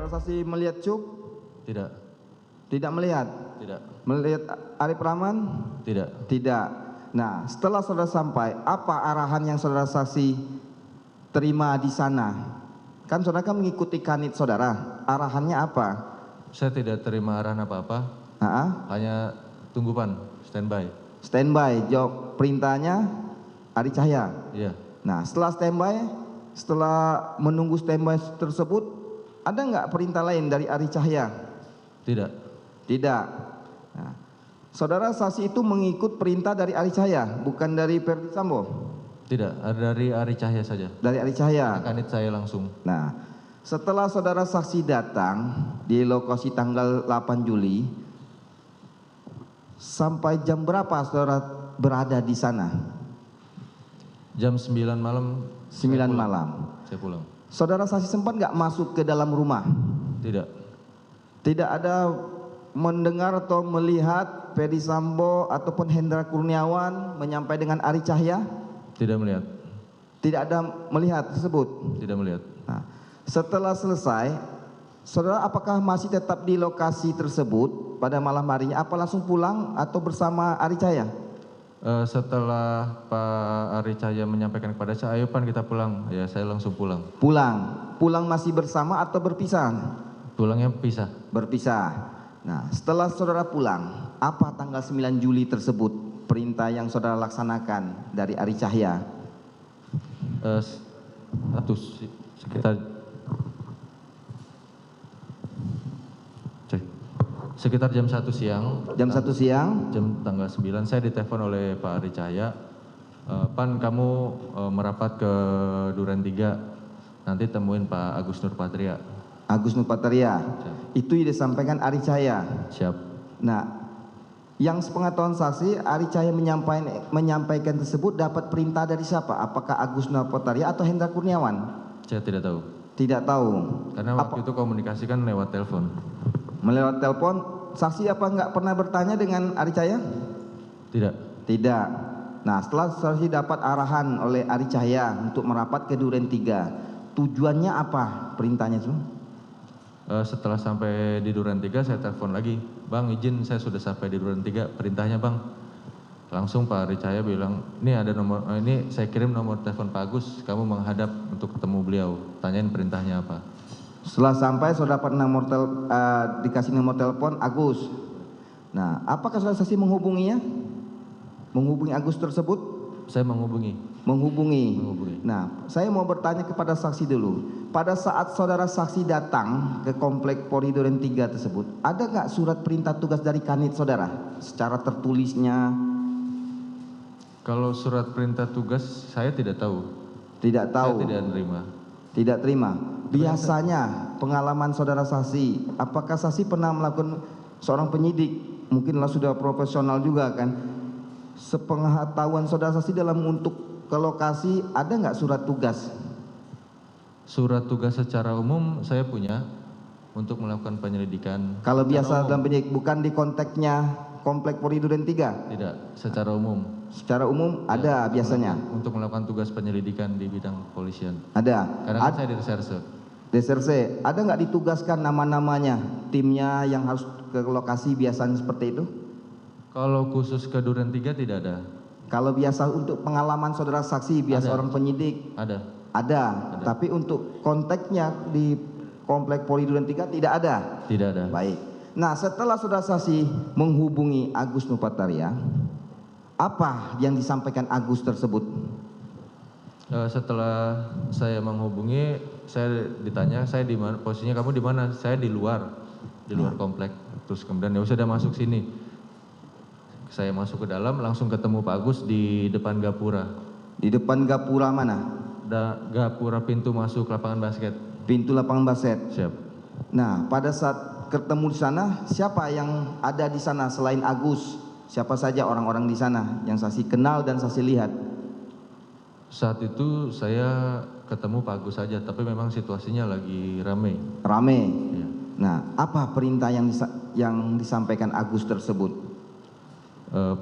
Saudara saksi melihat Cuk? Tidak. Tidak melihat? Tidak. Melihat Arif Rahman? Tidak. Tidak. Nah, setelah saudara sampai, apa arahan yang saudara saksi terima di sana? Kan saudara kan mengikuti kanit saudara, arahannya apa? Saya tidak terima arahan apa-apa, hanya tunggupan, standby. Standby, jawab perintahnya Ari Cahya? Iya. Nah, setelah standby, setelah menunggu standby tersebut, ada nggak perintah lain dari Ari Cahya? Tidak. Tidak. Nah, saudara saksi itu mengikut perintah dari Ari Cahya, bukan dari Ferdi Sambo? Tidak, dari Ari Cahya saja. Dari Ari Cahya? Kanit saya langsung. Nah, setelah saudara saksi datang di lokasi tanggal 8 Juli, sampai jam berapa saudara berada di sana? Jam 9 malam. 9 malam. Saya pulang. Saudara saksi sempat nggak masuk ke dalam rumah? Tidak. Tidak ada mendengar atau melihat Ferdi Sambo ataupun Hendra Kurniawan menyampaikan dengan Ari Cahya? Tidak melihat. Tidak ada melihat tersebut? Tidak melihat. Nah, setelah selesai, saudara apakah masih tetap di lokasi tersebut pada malam harinya? Apa langsung pulang atau bersama Ari Cahya? Setelah Pak Ari Cahya menyampaikan kepada saya, ayo Pan kita pulang. Ya, saya langsung pulang. Pulang? Pulang masih bersama atau berpisah? Pulangnya pisah. Berpisah. Nah, setelah saudara pulang, apa tanggal 9 Juli tersebut perintah yang saudara laksanakan dari Ari Cahya? Sekitar jam 1 siang. Jam 1 siang? Jam tanggal 9 saya ditelepon oleh Pak Ari Cahya. Pan kamu merapat ke Duren 3, nanti temuin Pak Agus Nurpatria. Agus Nurpatria. Itu yang disampaikan Ari Cahya. Siap. Nah, yang sepengetahuan saksi, Ari Cahya menyampaikan tersebut dapat perintah dari siapa? Apakah Agus Nurpatria atau Hendra Kurniawan? Saya tidak tahu. Tidak tahu. Karena waktu itu komunikasi kan lewat telepon. Melewat telepon, saksi apa nggak pernah bertanya dengan Ari Cahya? Tidak. Tidak. Nah, setelah saksi dapat arahan oleh Ari Cahya untuk merapat ke Duren 3, tujuannya apa perintahnya itu? Setelah sampai di Duren 3 saya telepon lagi, Bang izin saya sudah sampai di Duren 3, perintahnya Bang. Langsung Pak Ari Cahya bilang, ini ada nomor, ini saya kirim nomor telepon Pak Agus, kamu menghadap untuk ketemu beliau, tanyain perintahnya apa. Setelah sampai saudara dapat dikasih nomor telepon Agus. Nah, apakah saudara saksi menghubunginya? Menghubungi Agus tersebut? Saya menghubungi. Menghubungi. Nah, saya mau bertanya kepada saksi dulu. Pada saat saudara saksi datang ke komplek Polri Duren 3 tersebut, ada nggak surat perintah tugas dari kanit saudara? Secara tertulisnya? Kalau surat perintah tugas saya tidak tahu. Tidak tahu? Saya tidak terima. Tidak terima? Biasanya pengalaman saudara saksi, apakah saksi pernah melakukan seorang penyidik, mungkinlah sudah profesional juga kan, sepengetahuan saudara saksi dalam untuk ke lokasi ada nggak surat tugas? Surat tugas secara umum saya punya untuk melakukan penyelidikan. Kalau biasa dalam penyidik, bukan di konteksnya komplek Polri Duren 3? Tidak, secara umum. Secara umum ada biasanya? Untuk melakukan tugas penyelidikan di bidang kepolisian. Ada? Karena kan saya di reserse. Reserse, ada nggak ditugaskan nama-namanya, timnya yang harus ke lokasi biasanya seperti itu? Kalau khusus ke Duren 3 tidak ada. Kalau biasa untuk pengalaman saudara saksi, biasa Ada. orang penyidik? Ada. Ada, tapi untuk konteksnya di komplek Polri Duren 3 tidak ada? Tidak ada. Baik. Nah, setelah saudara saksi menghubungi Agus Nurpatria, apa yang disampaikan Agus tersebut? Setelah saya menghubungi, saya ditanya, saya di mana, posisinya kamu di mana? Saya di luar komplek. Terus kemudian ya sudah masuk sini. Saya masuk ke dalam, langsung ketemu Pak Agus di depan gapura. Di depan gapura mana? Gapura pintu masuk lapangan basket. Pintu lapangan basket. Siap. Nah, pada saat ketemu di sana, siapa yang ada di sana selain Agus? Siapa saja orang-orang di sana yang saksi kenal dan saksi lihat? Saat itu saya ketemu Pak Agus saja, tapi memang situasinya lagi ramai. Ramai. Ya. Nah, apa perintah yang disampaikan Agus tersebut?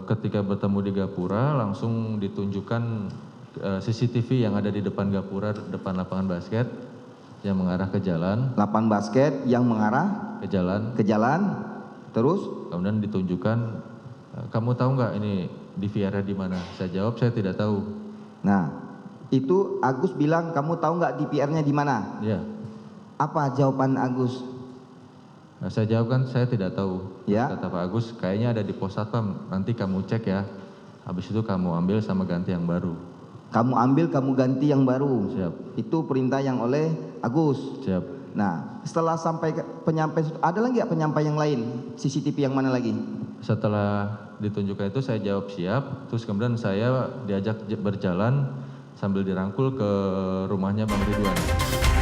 Ketika bertemu di gapura, langsung ditunjukkan CCTV yang ada di depan gapura, depan lapangan basket. yang mengarah ke jalan, lapangan basket yang mengarah ke jalan. ke jalan, terus Kemudian ditunjukkan, kamu tahu nggak ini DVR-nya di mana? Saya jawab, saya tidak tahu. nah itu Agus bilang kamu tahu nggak DVR-nya di mana? Ya, Apa jawaban Agus? nah, saya jawab kan saya tidak tahu. Terus Ya. kata Pak Agus, kayaknya ada di pos satpam, nanti kamu cek ya. Habis itu kamu ambil sama ganti yang baru. Kamu ambil, kamu ganti yang baru. Siap. Itu perintah yang oleh Agus. Siap. Nah, setelah sampai penyampai, ada lagi nggak penyampai yang lain? CCTV yang mana lagi? Setelah ditunjukkan itu saya jawab siap, terus kemudian saya diajak berjalan sambil dirangkul ke rumahnya Bang Ridwan.